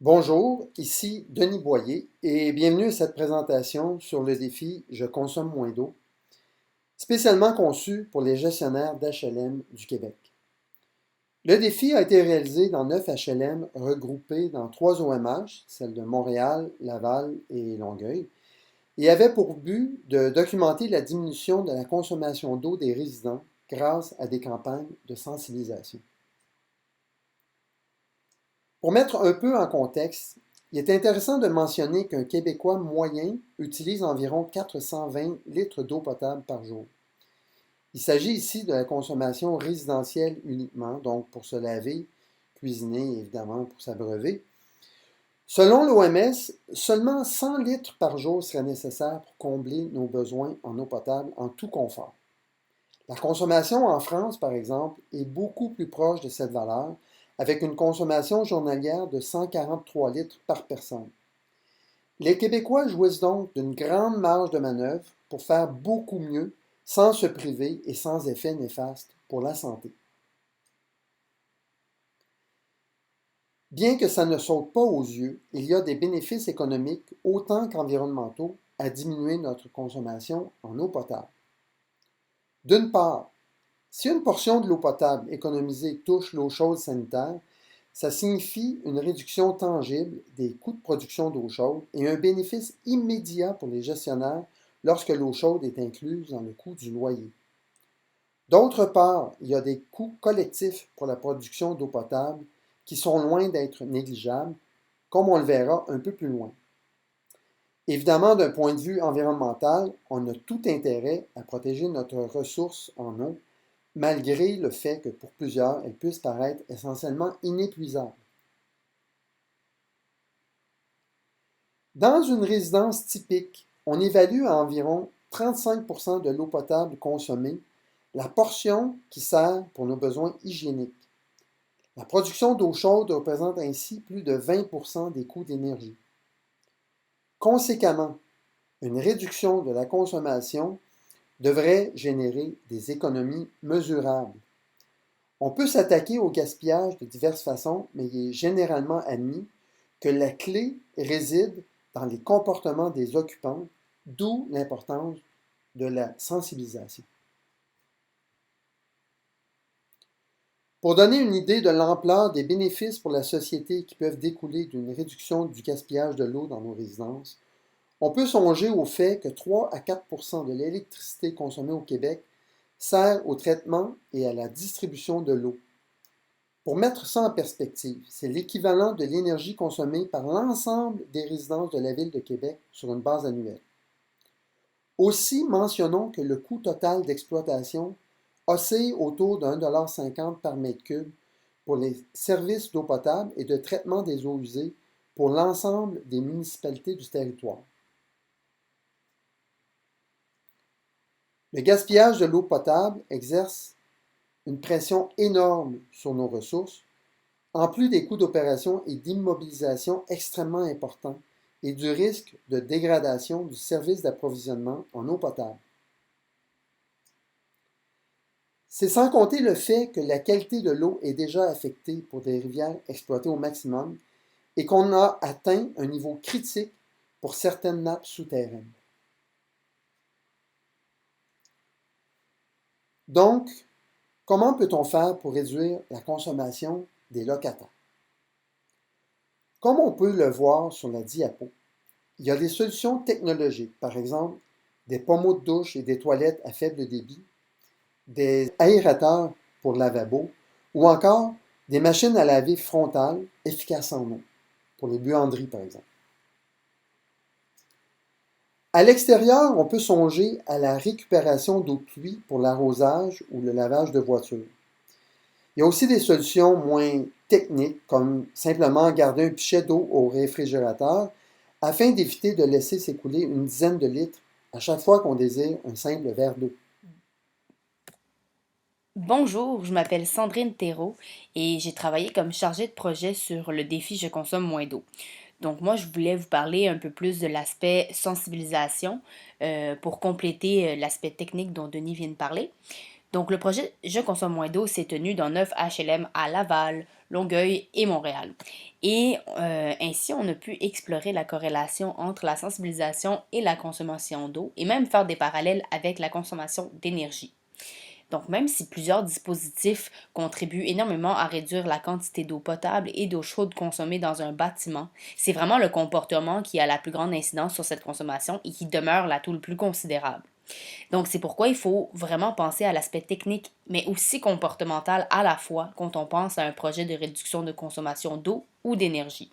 Bonjour, ici Denis Boyer et bienvenue à cette présentation sur le défi Je consomme moins d'eau, spécialement conçu pour les gestionnaires d'HLM du Québec. Le défi a été réalisé dans 9 HLM regroupés dans 3 OMH, celles de Montréal, Laval et Longueuil, et avait pour but de documenter la diminution de la consommation d'eau des résidents grâce à des campagnes de sensibilisation. Pour mettre un peu en contexte, il est intéressant de mentionner qu'un Québécois moyen utilise environ 420 litres d'eau potable par jour. Il s'agit ici de la consommation résidentielle uniquement, donc pour se laver, cuisiner et évidemment pour s'abreuver. Selon l'OMS, seulement 100 litres par jour seraient nécessaires pour combler nos besoins en eau potable en tout confort. La consommation en France, par exemple, est beaucoup plus proche de cette valeur, avec une consommation journalière de 143 litres par personne. Les Québécois jouissent donc d'une grande marge de manœuvre pour faire beaucoup mieux sans se priver et sans effet néfaste pour la santé. Bien que ça ne saute pas aux yeux, il y a des bénéfices économiques autant qu'environnementaux à diminuer notre consommation en eau potable. D'une part, si une portion de l'eau potable économisée touche l'eau chaude sanitaire, ça signifie une réduction tangible des coûts de production d'eau chaude et un bénéfice immédiat pour les gestionnaires lorsque l'eau chaude est incluse dans le coût du loyer. D'autre part, il y a des coûts collectifs pour la production d'eau potable qui sont loin d'être négligeables, comme on le verra un peu plus loin. Évidemment, d'un point de vue environnemental, on a tout intérêt à protéger notre ressource en eau, malgré le fait que pour plusieurs, elle puisse paraître essentiellement inépuisable. Dans une résidence typique, on évalue à environ 35% de l'eau potable consommée la portion qui sert pour nos besoins hygiéniques. La production d'eau chaude représente ainsi plus de 20% des coûts d'énergie. Conséquemment, une réduction de la consommation devrait générer des économies mesurables. On peut s'attaquer au gaspillage de diverses façons, mais il est généralement admis que la clé réside dans les comportements des occupants, d'où l'importance de la sensibilisation. Pour donner une idée de l'ampleur des bénéfices pour la société qui peuvent découler d'une réduction du gaspillage de l'eau dans nos résidences, on peut songer au fait que 3 à 4 de l'électricité consommée au Québec sert au traitement et à la distribution de l'eau. Pour mettre ça en perspective, c'est l'équivalent de l'énergie consommée par l'ensemble des résidences de la Ville de Québec sur une base annuelle. Aussi, mentionnons que le coût total d'exploitation oscille autour de 1,50 $ par mètre cube pour les services d'eau potable et de traitement des eaux usées pour l'ensemble des municipalités du territoire. Le gaspillage de l'eau potable exerce une pression énorme sur nos ressources, en plus des coûts d'opération et d'immobilisation extrêmement importants et du risque de dégradation du service d'approvisionnement en eau potable. C'est sans compter le fait que la qualité de l'eau est déjà affectée pour des rivières exploitées au maximum et qu'on a atteint un niveau critique pour certaines nappes souterraines. Donc, comment peut-on faire pour réduire la consommation des locataires? Comme on peut le voir sur la diapo, il y a des solutions technologiques, par exemple des pommeaux de douche et des toilettes à faible débit, des aérateurs pour lavabo ou encore des machines à laver frontales efficaces en eau, pour les buanderies par exemple. À l'extérieur, on peut songer à la récupération d'eau de pluie pour l'arrosage ou le lavage de voitures. Il y a aussi des solutions moins techniques, comme simplement garder un pichet d'eau au réfrigérateur afin d'éviter de laisser s'écouler une dizaine de litres à chaque fois qu'on désire un simple verre d'eau. Bonjour, je m'appelle Sandrine Thérault et j'ai travaillé comme chargée de projet sur le défi Je consomme moins d'eau. Donc moi, je voulais vous parler un peu plus de l'aspect sensibilisation pour compléter l'aspect technique dont Denis vient de parler. Donc le projet Je consomme moins d'eau s'est tenu dans 9 HLM à Laval, Longueuil et Montréal. Et ainsi, on a pu explorer la corrélation entre la sensibilisation et la consommation d'eau et même faire des parallèles avec la consommation d'énergie. Donc, même si plusieurs dispositifs contribuent énormément à réduire la quantité d'eau potable et d'eau chaude consommée dans un bâtiment, c'est vraiment le comportement qui a la plus grande incidence sur cette consommation et qui demeure l'atout le plus considérable. Donc, c'est pourquoi il faut vraiment penser à l'aspect technique, mais aussi comportemental à la fois quand on pense à un projet de réduction de consommation d'eau ou d'énergie.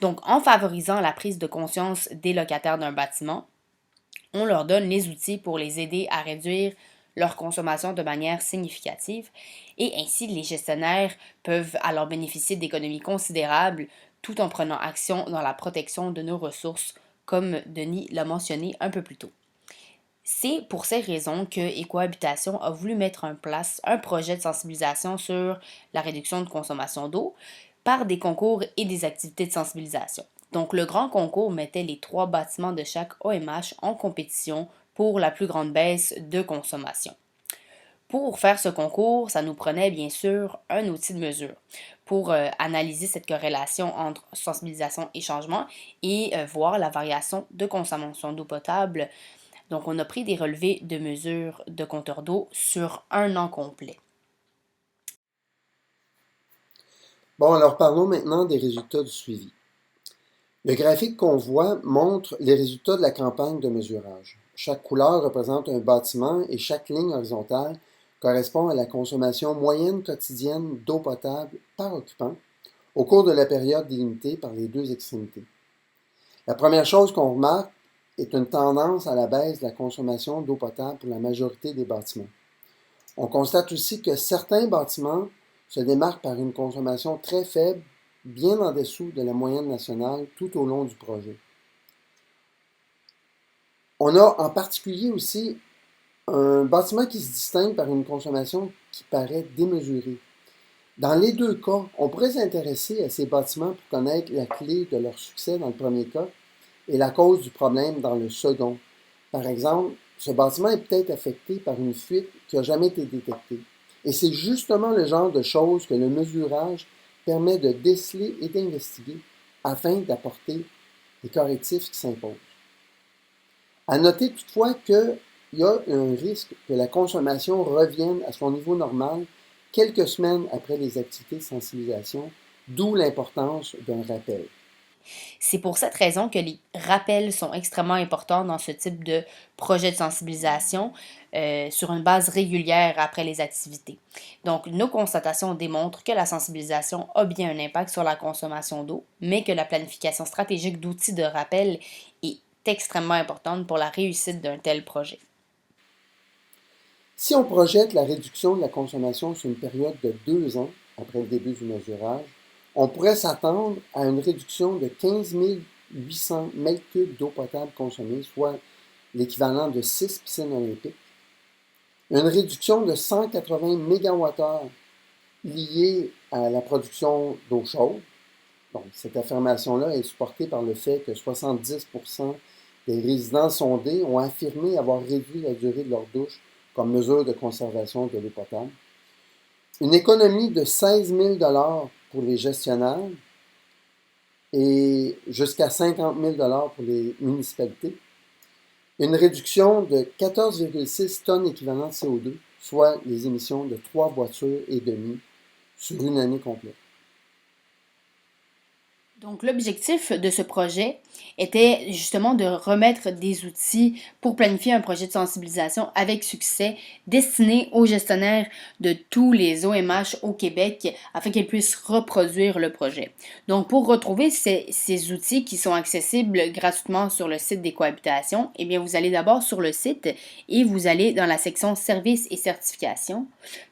Donc, en favorisant la prise de conscience des locataires d'un bâtiment, on leur donne les outils pour les aider à réduire leur consommation de manière significative et ainsi les gestionnaires peuvent alors bénéficier d'économies considérables tout en prenant action dans la protection de nos ressources, comme Denis l'a mentionné un peu plus tôt. C'est pour ces raisons que Écohabitation a voulu mettre en place un projet de sensibilisation sur la réduction de consommation d'eau par des concours et des activités de sensibilisation. Donc, le grand concours mettait les 3 bâtiments de chaque OMH en compétition pour la plus grande baisse de consommation. Pour faire ce concours, ça nous prenait bien sûr un outil de mesure pour analyser cette corrélation entre sensibilisation et changement et voir la variation de consommation d'eau potable. Donc, on a pris des relevés de mesure de compteur d'eau sur un an complet. Bon, alors parlons maintenant des résultats du suivi. Le graphique qu'on voit montre les résultats de la campagne de mesurage. Chaque couleur représente un bâtiment et chaque ligne horizontale correspond à la consommation moyenne quotidienne d'eau potable par occupant au cours de la période délimitée par les 2 extrémités. La première chose qu'on remarque est une tendance à la baisse de la consommation d'eau potable pour la majorité des bâtiments. On constate aussi que certains bâtiments se démarquent par une consommation très faible, bien en dessous de la moyenne nationale tout au long du projet. On a en particulier aussi un bâtiment qui se distingue par une consommation qui paraît démesurée. Dans les 2 cas, on pourrait s'intéresser à ces bâtiments pour connaître la clé de leur succès dans le premier cas et la cause du problème dans le second. Par exemple, ce bâtiment est peut-être affecté par une fuite qui n'a jamais été détectée. Et c'est justement le genre de choses que le mesurage permet de déceler et d'investiguer afin d'apporter les correctifs qui s'imposent. À noter toutefois qu'il y a un risque que la consommation revienne à son niveau normal quelques semaines après les activités de sensibilisation, d'où l'importance d'un rappel. C'est pour cette raison que les rappels sont extrêmement importants dans ce type de projet de sensibilisation sur une base régulière après les activités. Donc, nos constatations démontrent que la sensibilisation a bien un impact sur la consommation d'eau, mais que la planification stratégique d'outils de rappel est extrêmement importante pour la réussite d'un tel projet. Si on projette la réduction de la consommation sur une période de 2 ans après le début du mesurage, on pourrait s'attendre à une réduction de 15 800 m3 d'eau potable consommée, soit l'équivalent de 6 piscines olympiques, une réduction de 180 MWh liée à la production d'eau chaude. Donc, cette affirmation-là est supportée par le fait que 70% des résidents sondés ont affirmé avoir réduit la durée de leur douche comme mesure de conservation de l'eau potable. Une économie de 16 000 $ pour les gestionnaires et jusqu'à 50 000 $ pour les municipalités. Une réduction de 14,6 tonnes équivalent de CO2, soit les émissions de 3 voitures et demie sur une année complète. Donc, l'objectif de ce projet était justement de remettre des outils pour planifier un projet de sensibilisation avec succès destiné aux gestionnaires de tous les OMH au Québec afin qu'ils puissent reproduire le projet. Donc, pour retrouver ces outils qui sont accessibles gratuitement sur le site d'Écohabitation, eh bien, vous allez d'abord sur le site et vous allez dans la section Services et certifications,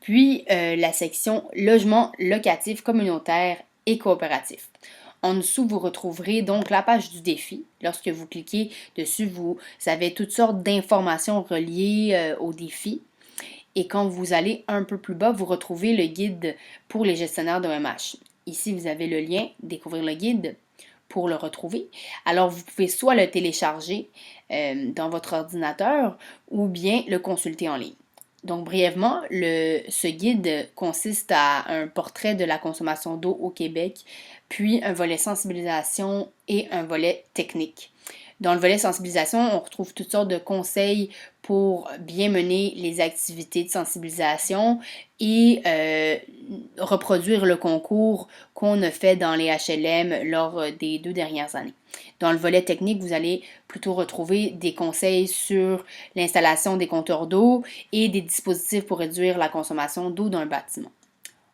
puis la section Logement locatif communautaire et coopératif. En dessous, vous retrouverez donc la page du défi. Lorsque vous cliquez dessus, vous avez toutes sortes d'informations reliées au défi. Et quand vous allez un peu plus bas, vous retrouvez le guide pour les gestionnaires d'OMH. Ici, vous avez le lien Découvrir le guide pour le retrouver. Alors, vous pouvez soit le télécharger dans votre ordinateur ou bien le consulter en ligne. Donc, brièvement, ce guide consiste à un portrait de la consommation d'eau au Québec, puis un volet sensibilisation et un volet technique. Dans le volet sensibilisation, on retrouve toutes sortes de conseils pour bien mener les activités de sensibilisation et reproduire le concours qu'on a fait dans les HLM lors des 2 dernières années. Dans le volet technique, vous allez plutôt retrouver des conseils sur l'installation des compteurs d'eau et des dispositifs pour réduire la consommation d'eau d'un bâtiment.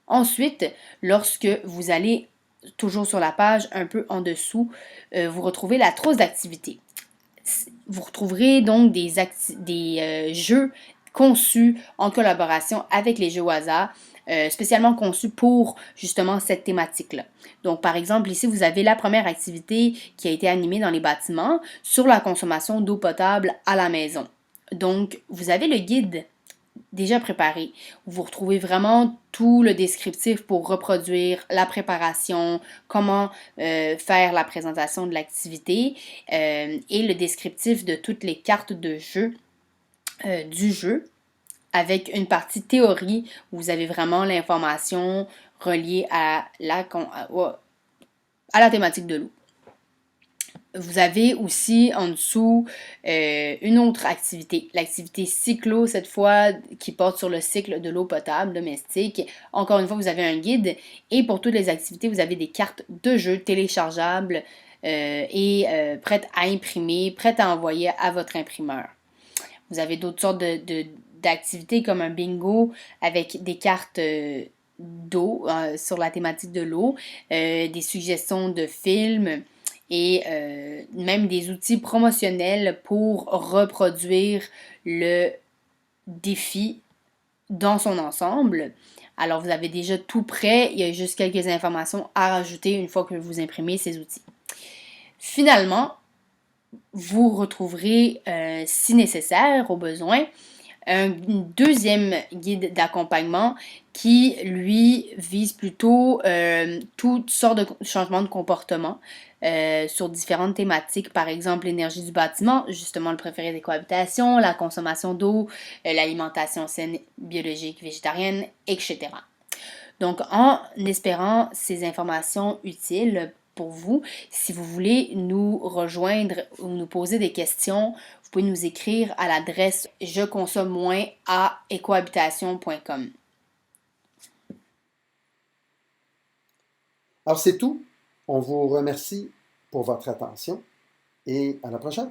Ensuite, lorsque vous allez toujours sur la page un peu en dessous, vous retrouvez la trousse d'activités. Vous retrouverez donc des jeux conçus en collaboration avec les jeux au hasard, spécialement conçus pour justement cette thématique-là. Donc, par exemple, ici, vous avez la première activité qui a été animée dans les bâtiments sur la consommation d'eau potable à la maison. Donc, vous avez le guide déjà préparé. Vous retrouvez vraiment tout le descriptif pour reproduire la préparation, comment faire la présentation de l'activité et le descriptif de toutes les cartes de jeu du jeu avec une partie théorie où vous avez vraiment l'information reliée à la thématique de l'eau. Vous avez aussi en dessous une autre activité, l'activité cyclo cette fois qui porte sur le cycle de l'eau potable domestique. Encore une fois, vous avez un guide et pour toutes les activités, vous avez des cartes de jeu téléchargeables et prêtes à imprimer, prêtes à envoyer à votre imprimeur. Vous avez d'autres sortes d'activités comme un bingo avec des cartes d'eau sur la thématique de l'eau, des suggestions de films et même des outils promotionnels pour reproduire le défi dans son ensemble. Alors vous avez déjà tout prêt, il y a juste quelques informations à rajouter une fois que vous imprimez ces outils. Finalement, vous retrouverez, si nécessaire, au besoin, un deuxième guide d'accompagnement qui, lui, vise plutôt toutes sortes de changements de comportement sur différentes thématiques, par exemple l'énergie du bâtiment, justement le préféré des cohabitations, la consommation d'eau, l'alimentation saine, biologique, végétarienne, etc. Donc, en espérant ces informations utiles pour vous, si vous voulez nous rejoindre ou nous poser des questions, vous pouvez nous écrire à l'adresse je consomme moins à ecohabitation.com. Alors c'est tout. On vous remercie pour votre attention et à la prochaine.